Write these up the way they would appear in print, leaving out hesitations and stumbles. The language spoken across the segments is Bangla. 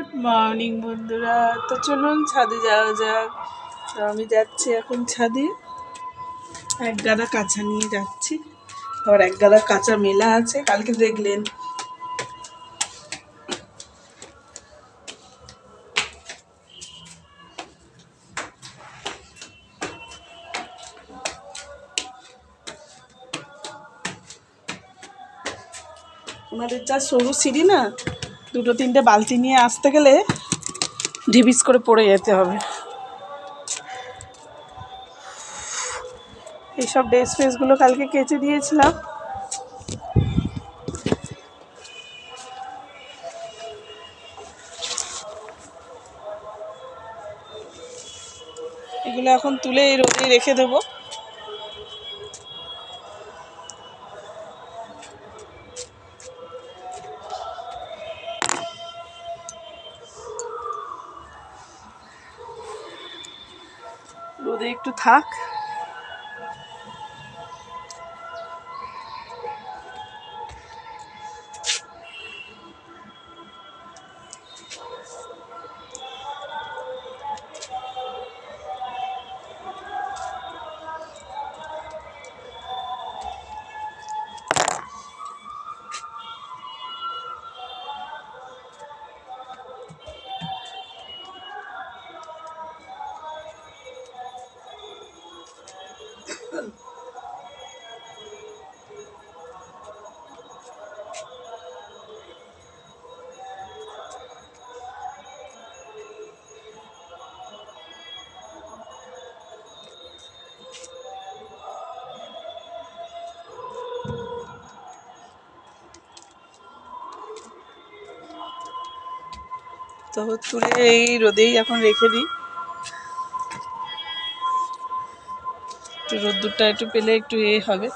গুড মর্নিং বন্ধুরা। তো চলুন ছাদে যাওয়া যাক। তো আমি যাচ্ছি এখন ছাদে, এক গাদা কাঁচা নিয়ে যাচ্ছি। আবার এক গাদা কাঁচা মেলা আছে, কালকে দেখলেন। আমাদের যা সরু সিঁড়ি না, দুটো তিনটে বালতি নিয়ে আসতে গেলে ঢিবিস করে পড়ে যেতে হবে। এইসব ড্রেস ফ্রেসগুলো কালকে কেচে দিয়েছিলাম। এগুলো এখন তুলে এই রোদে রেখে দেবো। রোদে একটু থাক। তো তুলে এই রোদেই এখন রেখে দিই। একটু রোদ্দুরটা একটু পেলে একটু হবে।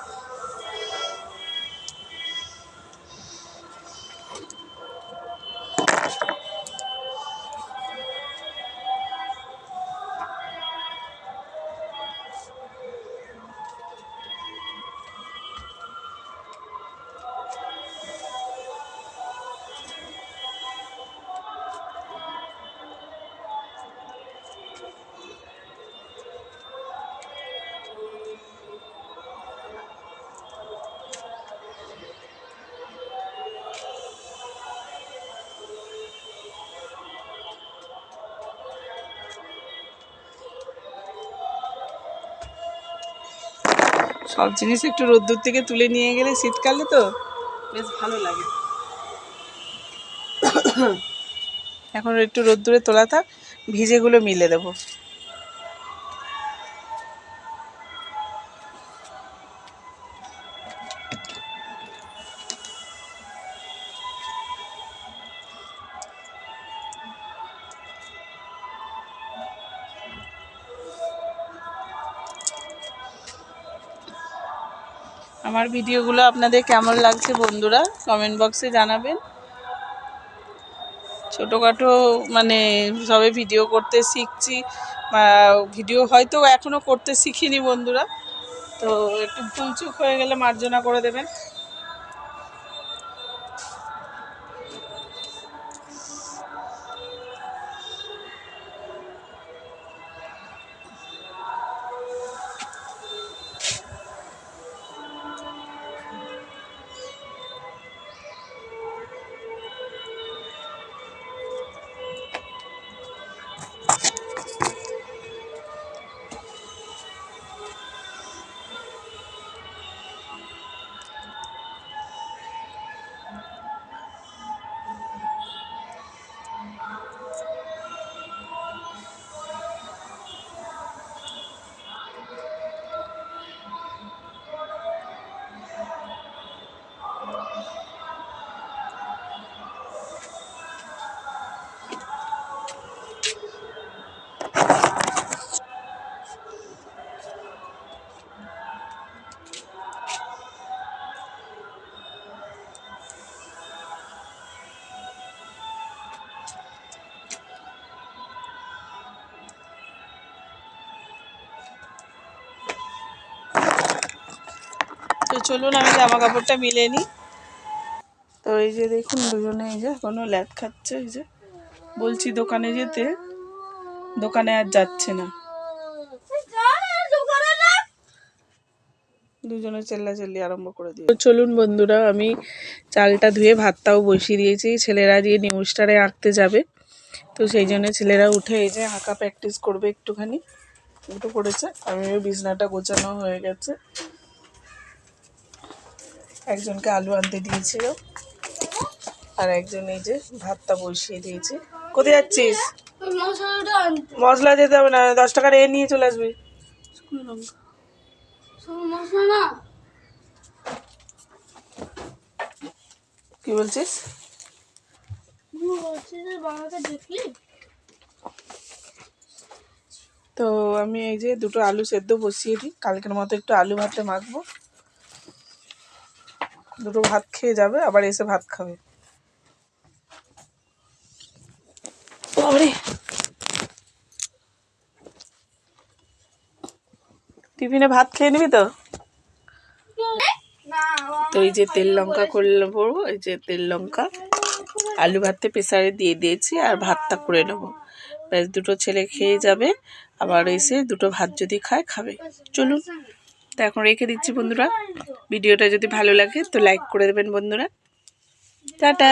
সব জিনিস একটু রোদ্দুর থেকে তুলে নিয়ে গেলে শীতকালে তো বেশ ভালো লাগে। এখন একটু রোদ্দুরে তোলা থাক, ভিজেগুলো মিলে দেবো। আমার ভিডিওগুলো আপনাদের কেমন লাগছে বন্ধুরা, কমেন্ট বক্সে জানাবেন। ছোটোখাটো মানে সবে ভিডিও করতে শিখছি, ভিডিও হয়তো এখনও করতে শিখিনি বন্ধুরা, তো একটু ভুলচুক হয়ে গেলে মার্জনা করে দেবেন। তো চলুন আমি জামা কাপড়টা মিলে নিই। তো এই যে দেখুন দুজনে এই যে কোনো ল্যাদ খাচ্ছে, এই যে বলছি দোকানে যেতে, দোকানে আর যাচ্ছে না, দুজনে চেল্লাচেল্লি আরম্ভ করে দিয়ে। চলুন বন্ধুরা, আমি চালটা ধুয়ে ভাতটাও বসিয়ে দিয়েছি। ছেলেরা দিয়ে নিউজটারে আঁকতে যাবে, তো সেই জন্য ছেলেরা উঠে এই যে আঁকা প্র্যাকটিস করবে একটুখানি, উঠে পড়েছে। আমিও বিছনাটা গোছানো হয়ে গেছে। একজনকে আলু আনতে দিয়েছিল, আর একজন এই যে ভাতটা বসিয়ে দিয়েছে। কোথায় যাচ্ছিস? মশলা যেতে হবে না, 10 টাকার এ নিয়ে চলে আসবি। কি বলছিস? তো আমি এই যে দুটো আলু সেদ্ধ বসিয়ে দিই, কালকের মতো একটু আলু ভাতে মাখবো। দুটো ভাত খেয়ে যাবে, আবার এসে ভাত খাবে। টিফিনে ভাত খেয়ে নিবি তো? তো এই যে তেল লঙ্কা করলে পড়বো, এই যে তেল লঙ্কা আলু ভাতে প্রেসারে দিয়ে দিয়েছি, আর ভাতটা করে নেবো। ব্যাস, দুটো ছেলে খেয়ে যাবে, আবার এসে দুটো ভাত যদি খায় খাবে। চলুন, তো এখন রেখে দিচ্ছি বন্ধুরা। ভিডিওটা যদি ভালো লাগে তো লাইক করে দেবেন বন্ধুরা। টাটা।